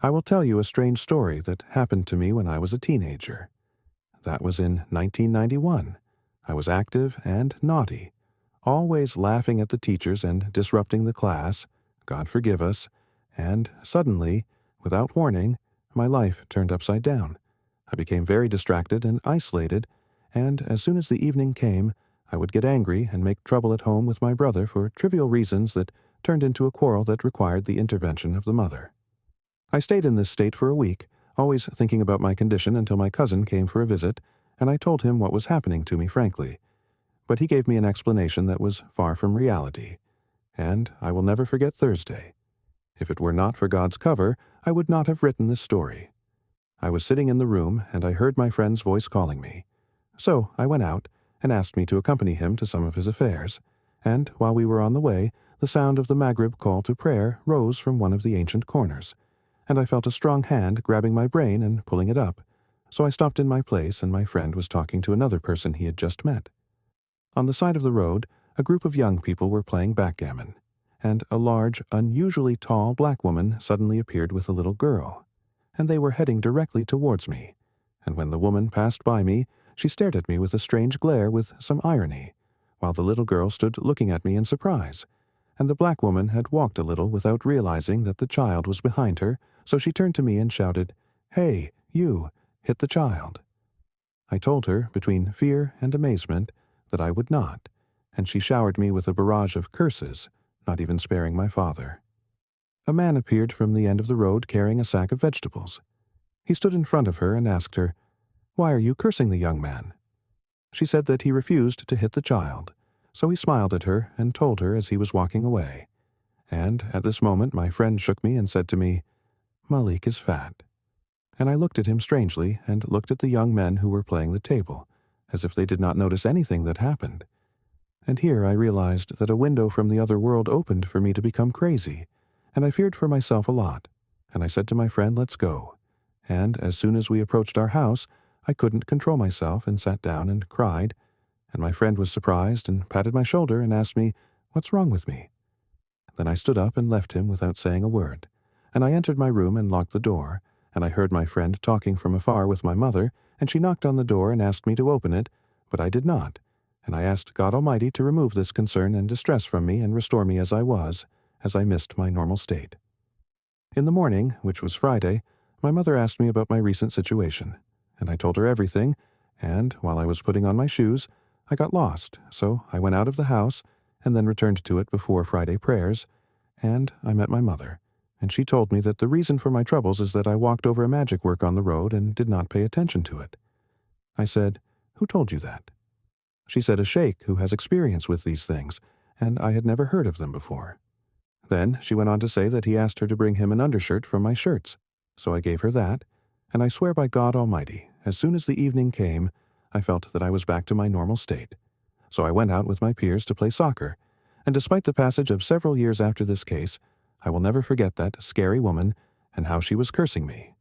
I will tell you a strange story that happened to me when I was a teenager. That was in 1991. I was active and naughty, always laughing at the teachers and disrupting the class, God forgive us, and suddenly, without warning, my life turned upside down. I became very distracted and isolated, and as soon as the evening came, I would get angry and make trouble at home with my brother for trivial reasons that turned into a quarrel that required the intervention of the mother. I stayed in this state for a week, always thinking about my condition until my cousin came for a visit, and I told him what was happening to me frankly. But he gave me an explanation that was far from reality. And I will never forget Thursday. If it were not for God's cover, I would not have written this story. I was sitting in the room, and I heard my friend's voice calling me. So I went out and asked me to accompany him to some of his affairs, and while we were on the way, the sound of the Maghrib call to prayer rose from one of the ancient corners, and I felt a strong hand grabbing my brain and pulling it up. So I stopped in my place, and my friend was talking to another person he had just met. On the side of the road, a group of young people were playing backgammon, and a large, unusually tall black woman suddenly appeared with a little girl, and they were heading directly towards me. And when the woman passed by me, she stared at me with a strange glare with some irony, while the little girl stood looking at me in surprise, and the black woman had walked a little without realizing that the child was behind her, so she turned to me and shouted, "Hey, you, hit the child." I told her, between fear and amazement, that I would not, and she showered me with a barrage of curses, not even sparing my father. A man appeared from the end of the road carrying a sack of vegetables. He stood in front of her and asked her, "Why are you cursing the young man?" She said that he refused to hit the child, so he smiled at her and told her as he was walking away. And at this moment my friend shook me and said to me, "Malik is fat." And I looked at him strangely and looked at the young men who were playing the table, as if they did not notice anything that happened. And here I realized that a window from the other world opened for me to become crazy, and I feared for myself a lot, and I said to my friend, "Let's go." And as soon as we approached our house, I couldn't control myself and sat down and cried, and my friend was surprised and patted my shoulder and asked me, "What's wrong with me?" Then I stood up and left him without saying a word, and I entered my room and locked the door, and I heard my friend talking from afar with my mother, and she knocked on the door and asked me to open it, but I did not, and I asked God Almighty to remove this concern and distress from me and restore me as I was, as I missed my normal state. In the morning, which was Friday, my mother asked me about my recent situation, and I told her everything, and while I was putting on my shoes, I got lost, so I went out of the house and then returned to it before Friday prayers, and I met my mother, and she told me that the reason for my troubles is that I walked over a magic work on the road and did not pay attention to it. I said, "Who told you that?" She said a sheikh who has experience with these things, and I had never heard of them before. Then she went on to say that he asked her to bring him an undershirt from my shirts, so I gave her that, and I swear by God Almighty, as soon as the evening came, I felt that I was back to my normal state. So I went out with my peers to play soccer, and despite the passage of several years after this case, I will never forget that scary woman and how she was cursing me.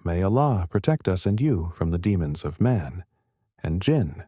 May Allah protect us and you from the demons of man and jinn.